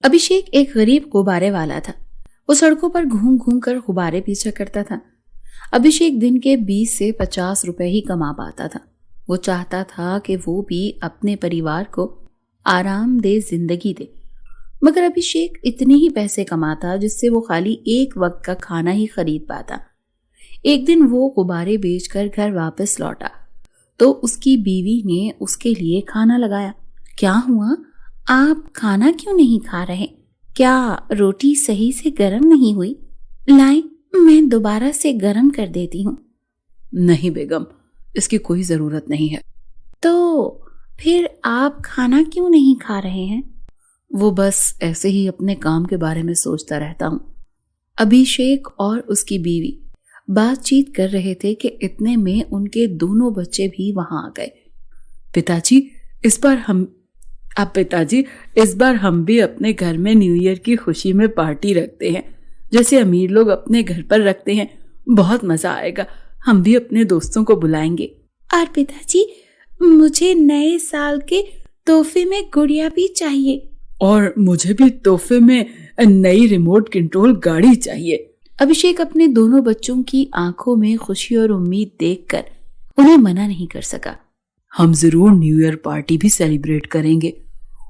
अभिषेक एक गरीब गुब्बारे वाला था। वो सड़कों पर घूम घूम कर गुब्बारे बेचा करता था। अभिषेक दिन के 20 से 50 रुपए ही कमा पाता था। वो चाहता था कि वो भी अपने परिवार को आरामदेह जिंदगी दे, मगर अभिषेक इतने ही पैसे कमाता जिससे वो खाली एक वक्त का खाना ही खरीद पाता। एक दिन वो गुब्बारे बेचकर घर वापस लौटा तो उसकी बीवी ने उसके लिए खाना लगाया। क्या हुआ, आप खाना क्यों नहीं खा रहे? क्या रोटी सही से गर्म नहीं हुई? लाएं, मैं दोबारा से गर्म कर देती हूँ। नहीं बेगम, इसकी कोई जरूरत नहीं है। तो फिर आप खाना क्यों नहीं खा रहे हैं? वो बस ऐसे ही अपने काम के बारे में सोचता रहता हूँ। अभिषेक और उसकी बीवी बातचीत कर रहे थे कि इतने में उनके दोनों बच्चे भी वहां आ गए। पिताजी, इस बार हम भी अपने घर में न्यू ईयर की खुशी में पार्टी रखते हैं, जैसे अमीर लोग अपने घर पर रखते हैं। बहुत मजा आएगा। हम भी अपने दोस्तों को बुलाएंगे। और पिताजी, मुझे नए साल के तोहफे में गुड़िया भी चाहिए। और मुझे भी तोहफे में नई रिमोट कंट्रोल गाड़ी चाहिए। अभिषेक अपने दोनों बच्चों की आंखों में खुशी और उम्मीद देखकर उन्हें मना नहीं कर सका। हम जरूर न्यू ईयर पार्टी भी सेलिब्रेट करेंगे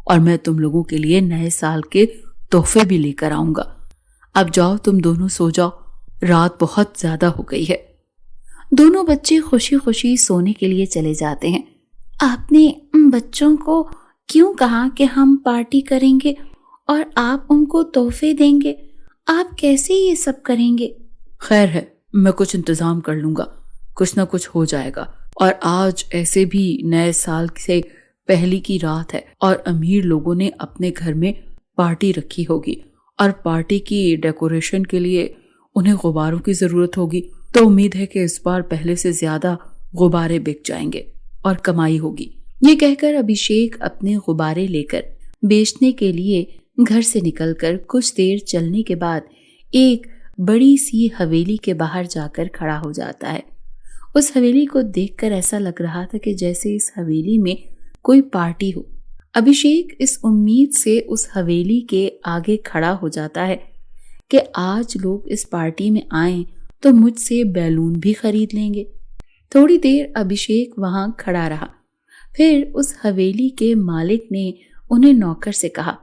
और मैं तुम लोगों के लिए नए साल के तोहफे भी लेकर आऊंगा। अब जाओ, तुम दोनों सो जाओ, रात बहुत ज्यादा हो गई है। दोनों बच्चे खुशी खुशी सोने के लिए चले जाते हैं। आपने बच्चों को क्यों कहा कि हम पार्टी करेंगे और आप उनको तोहफे देंगे? आप कैसे ये सब करेंगे? खैर है, मैं कुछ इंतजाम कर लूंगा, कुछ ना कुछ हो जाएगा। और आज ऐसे भी नए साल से पहली की रात है और अमीर लोगों ने अपने घर में पार्टी रखी होगी और पार्टी की डेकोरेशन के लिए उन्हें गुब्बारों की जरूरत होगी। तो उम्मीद है कि इस बार पहले से ज्यादा गुब्बारे बिक जाएंगे और कमाई होगी। ये कहकर अभिषेक अपने गुब्बारे लेकर बेचने के लिए घर से निकलकर कुछ देर चलने के बाद एक बड़ी सी हवेली के बाहर जाकर खड़ा हो जाता है। उस हवेली को देखकर ऐसा लग रहा था कि जैसे इस हवेली में कोई पार्टी हो। अभिषेक इस उम्मीद से उस हवेली के आगे खड़ा हो जाता है कि आज लोग इस पार्टी में आए तो मुझसे बैलून भी खरीद लेंगे। थोड़ी देर अभिषेक वहां खड़ा रहा। फिर उस हवेली के मालिक ने उन्हें नौकर से कहा,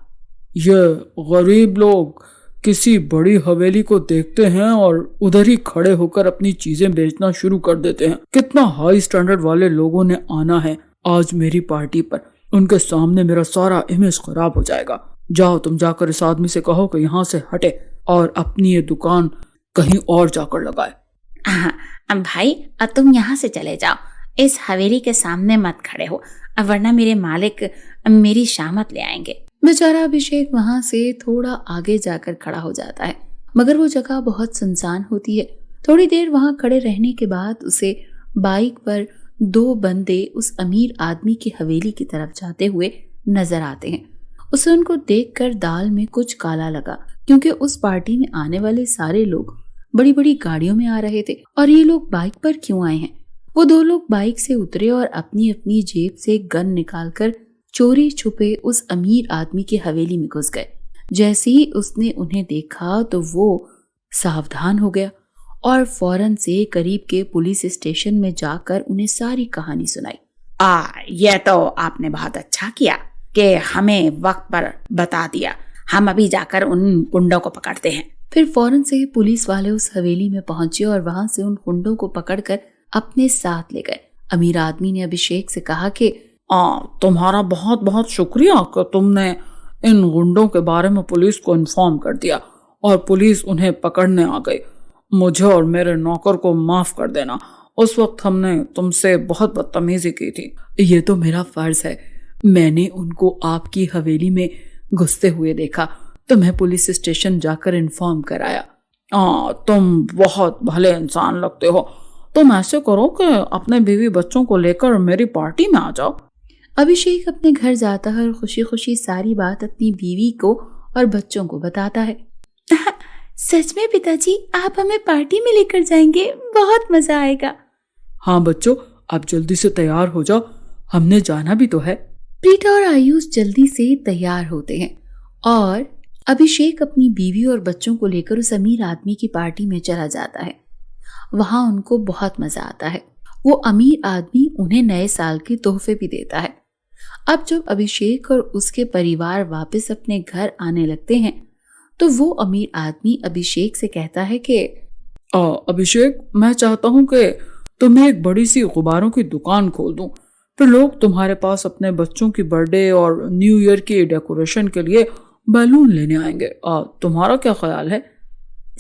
ये गरीब लोग किसी बड़ी हवेली को देखते हैं और उधर ही खड़े होकर अपनी चीजें बेचना शुरू कर देते हैं। कितना हाई स्टैंडर्ड वाले लोगों ने आना है आज मेरी पार्टी पर। उनके सामने मेरा सारा इमेज खराब हो जाएगा। जाओ, तुम जाकर इस आदमी से कहो कि यहाँ से हटे और अपनी ये दुकान कहीं और जाकर लगाए। भाई, तुम यहाँ से चले जाओ, इस हवेली के सामने मत खड़े हो, वरना मेरे मालिक मेरी शामत ले आएंगे। बेचारा अभिषेक वहां से थोड़ा आगे जाकर खड़ा हो जाता है, मगर वो जगह बहुत सुनसान होती है। थोड़ी देर वहां खड़े रहने के बाद उसे बाइक पर दो बंदे उस अमीर आदमी की हवेली की तरफ जाते हुए नजर आते हैं। उसे उनको देखकर दाल में कुछ काला लगा, क्योंकि उस पार्टी में आने वाले सारे लोग बड़ी बड़ी गाड़ियों में आ रहे थे और ये लोग बाइक पर क्यों आए हैं। वो दो लोग बाइक से उतरे और अपनी अपनी जेब से गन निकालकर चोरी छुपे उस अमीर आदमी की हवेली में घुस गए। जैसे ही उसने उन्हें देखा तो वो सावधान हो गया और फौरन से करीब के पुलिस स्टेशन में जाकर उन्हें सारी कहानी सुनाई। ये तो आपने बहुत अच्छा किया कि हमें वक्त पर बता दिया। हम अभी जाकर उन गुंडों को पकड़ते हैं। फिर फौरन से पुलिस वाले उस हवेली में पहुंचे और वहां से उन गुंडों को पकड़कर अपने साथ ले गए। अमीर आदमी ने अभिषेक से कहा कि तुम्हारा बहुत बहुत शुक्रिया कि तुमने इन गुंडों के बारे में पुलिस को इन्फॉर्म कर दिया और पुलिस उन्हें पकड़ने आ गई। मुझे और मेरे नौकर को माफ कर देना, उस वक्त हमने तुमसे बहुत बदतमीजी की थी। ये तो मेरा फर्ज है। मैंने उनको आपकी हवेली में घुसते हुए देखा तो मैं पुलिस स्टेशन जाकर इन्फॉर्म कराया। तुम बहुत भले इंसान लगते हो। तुम ऐसे करो कि अपने बीवी बच्चों को लेकर मेरी पार्टी में आ जाओ। अभिषेक अपने घर जाता है और खुशी खुशी सारी बात अपनी बीवी को और बच्चों को बताता है। सच में पिताजी, आप हमें पार्टी में लेकर जाएंगे? बहुत मजा आएगा। हाँ बच्चों, आप जल्दी से तैयार हो जाओ, हमने जाना भी तो है। प्रीटा और आयुष जल्दी से तैयार होते हैं और अभिषेक अपनी बीवी और बच्चों को लेकर उस अमीर आदमी की पार्टी में चला जाता है। वहां उनको बहुत मजा आता है। वो अमीर आदमी उन्हें नए साल के तोहफे भी देता है। अब जब अभिषेक और उसके परिवार वापस अपने घर आने लगते हैं तो वो अमीर आदमी अभिषेक से कहता है कि अभिषेक, मैं चाहता हूँ कि तुम्हें एक बड़ी सी गुब्बारों की दुकान खोल दूं, फिर लोग तुम्हारे पास अपने बच्चों की बर्थडे और न्यू ईयर की डेकोरेशन के लिए बैलून लेने आएंगे। तुम्हारा क्या ख्याल है?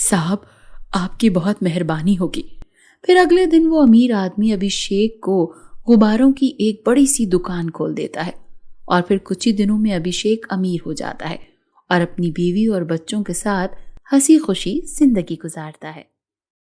साहब, आपकी बहुत मेहरबानी होगी। फिर अगले दिन वो अमीर आदमी अभिषेक को गुब्बारों की एक बड़ी सी दुकान खोल देता है और फिर कुछ ही दिनों में अभिषेक अमीर हो जाता है और अपनी बीवी और बच्चों के साथ हंसी खुशी जिंदगी गुजारता है।